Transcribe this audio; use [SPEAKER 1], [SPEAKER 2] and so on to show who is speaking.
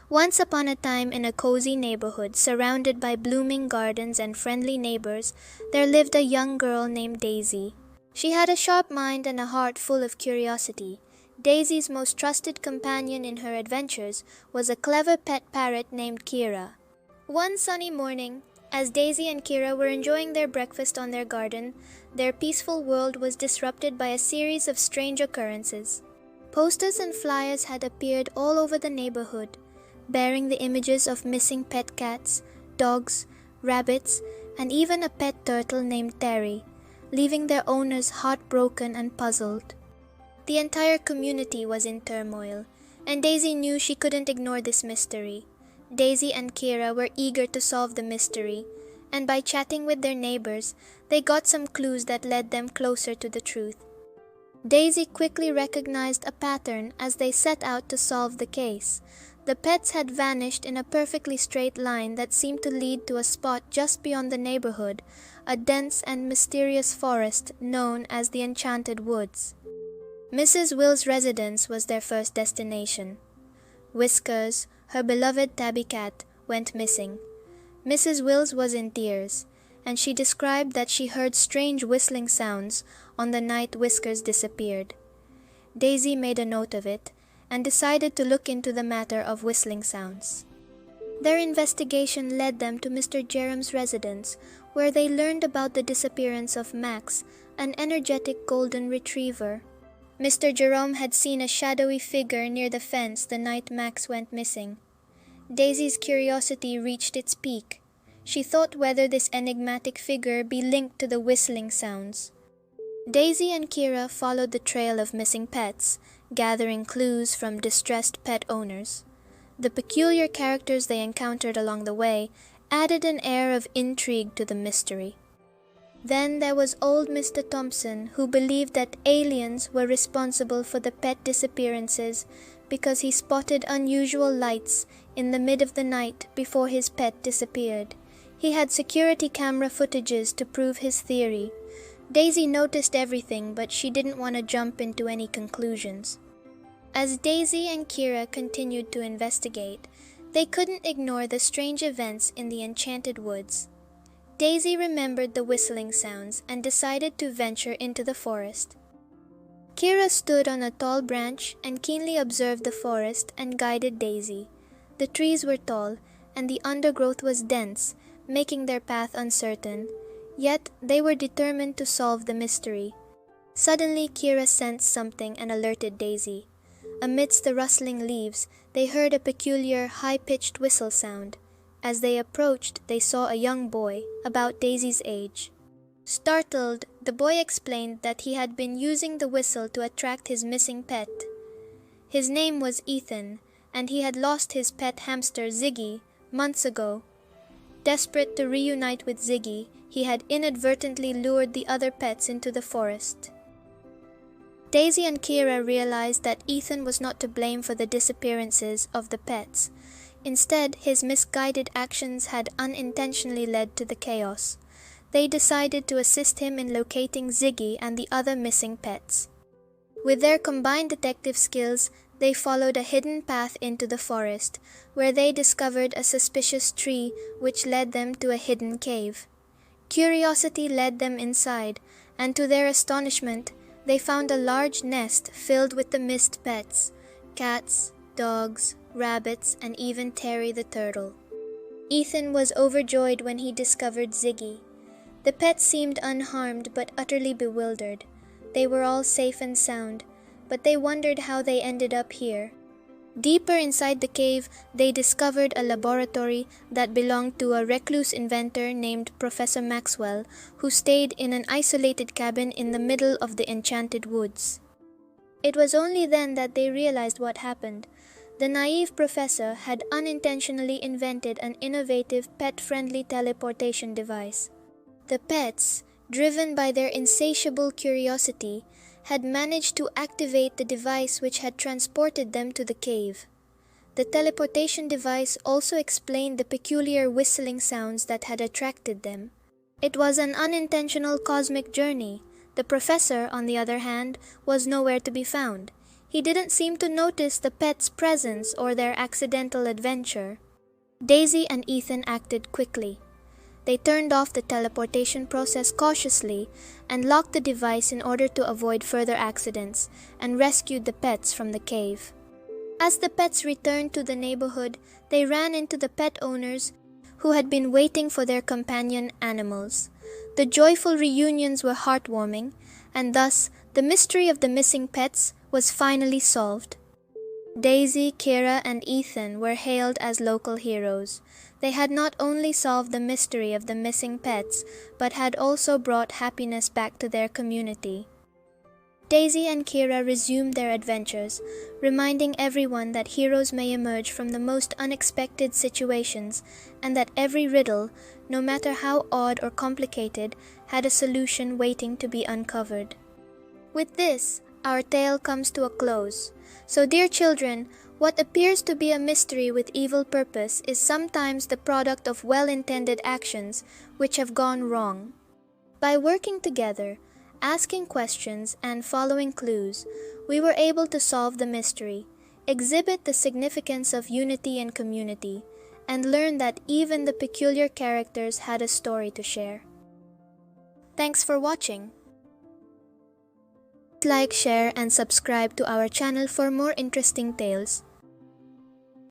[SPEAKER 1] Once upon a time, in a cozy neighborhood surrounded by blooming gardens and friendly neighbors, there lived a young girl named Daisy. She had a sharp mind and a heart full of curiosity. Daisy's most trusted companion in her adventures was a clever pet parrot named Kira. One sunny morning, as Daisy and Kira were enjoying their breakfast on their garden, their peaceful world was disrupted by a series of strange occurrences. Posters and flyers had appeared all over the neighborhood, bearing the images of missing pet cats, dogs, rabbits, and even a pet turtle named Terry, leaving their owners heartbroken and puzzled. The entire community was in turmoil, and Daisy knew she couldn't ignore this mystery. Daisy and Kira were eager to solve the mystery, and by chatting with their neighbors, they got some clues that led them closer to the truth. Daisy quickly recognized a pattern as they set out to solve the case. The pets had vanished in a perfectly straight line that seemed to lead to a spot just beyond the neighborhood, a dense and mysterious forest known as the Enchanted Woods. Mrs. Will's residence was their first destination. Whiskers, her beloved tabby cat, went missing. Mrs. Wills was in tears, and she described that she heard strange whistling sounds on the night Whiskers disappeared. Daisy made a note of it, and decided to look into the matter of whistling sounds. Their investigation led them to Mr. Jerem's residence, where they learned about the disappearance of Max, an energetic golden retriever. Mr. Jerome had seen a shadowy figure near the fence the night Max went missing. Daisy's curiosity reached its peak. She thought whether this enigmatic figure be linked to the whistling sounds. Daisy and Kira followed the trail of missing pets, gathering clues from distressed pet owners. The peculiar characters they encountered along the way added an air of intrigue to the mystery. Then there was old Mr. Thompson, who believed that aliens were responsible for the pet disappearances because he spotted unusual lights in the mid of the night before his pet disappeared. He had security camera footages to prove his theory. Daisy noticed everything, but she didn't want to jump into any conclusions. As Daisy and Kira continued to investigate, they couldn't ignore the strange events in the Enchanted Woods. Daisy remembered the whistling sounds and decided to venture into the forest. Kira stood on a tall branch and keenly observed the forest and guided Daisy. The trees were tall, and the undergrowth was dense, making their path uncertain. Yet they were determined to solve the mystery. Suddenly Kira sensed something and alerted Daisy. Amidst the rustling leaves, they heard a peculiar, high-pitched whistle sound. As they approached, they saw a young boy, about Daisy's age. Startled, the boy explained that he had been using the whistle to attract his missing pet. His name was Ethan, and he had lost his pet hamster Ziggy months ago. Desperate to reunite with Ziggy, he had inadvertently lured the other pets into the forest. Daisy and Kira realized that Ethan was not to blame for the disappearances of the pets. Instead, his misguided actions had unintentionally led to the chaos. They decided to assist him in locating Ziggy and the other missing pets. With their combined detective skills, they followed a hidden path into the forest, where they discovered a suspicious tree which led them to a hidden cave. Curiosity led them inside, and to their astonishment, they found a large nest filled with the missed pets: cats, dogs, rabbits, and even Terry the turtle. Ethan was overjoyed when he discovered Ziggy. The pets seemed unharmed but utterly bewildered. They were all safe and sound, but they wondered how they ended up here. Deeper inside the cave, they discovered a laboratory that belonged to a recluse inventor named Professor Maxwell, who stayed in an isolated cabin in the middle of the Enchanted Woods. It was only then that they realized what happened. The naive professor had unintentionally invented an innovative pet-friendly teleportation device. The pets, driven by their insatiable curiosity, had managed to activate the device which had transported them to the cave. The teleportation device also explained the peculiar whistling sounds that had attracted them. It was an unintentional cosmic journey. The professor, on the other hand, was nowhere to be found. he didn't seem to notice the pet's presence or their accidental adventure. Daisy and Ethan acted quickly. They turned off the teleportation process cautiously and locked the device in order to avoid further accidents, and rescued the pets from the cave. As the pets returned to the neighborhood, they ran into the pet owners who had been waiting for their companion animals. The joyful reunions were heartwarming, and thus the mystery of the missing pets was finally solved. Daisy, Kira, and Ethan were hailed as local heroes. They had not only solved the mystery of the missing pets, but had also brought happiness back to their community. Daisy and Kira resumed their adventures, reminding everyone that heroes may emerge from the most unexpected situations, and that every riddle, no matter how odd or complicated, had a solution waiting to be uncovered. With this, our tale comes to a close. So, dear children, what appears to be a mystery with evil purpose is sometimes the product of well-intended actions which have gone wrong. By working together, asking questions, and following clues, we were able to solve the mystery, exhibit the significance of unity and community, and learn that even the peculiar characters had a story to share. Thanks for watching. Like, share, and subscribe to our channel for more interesting tales.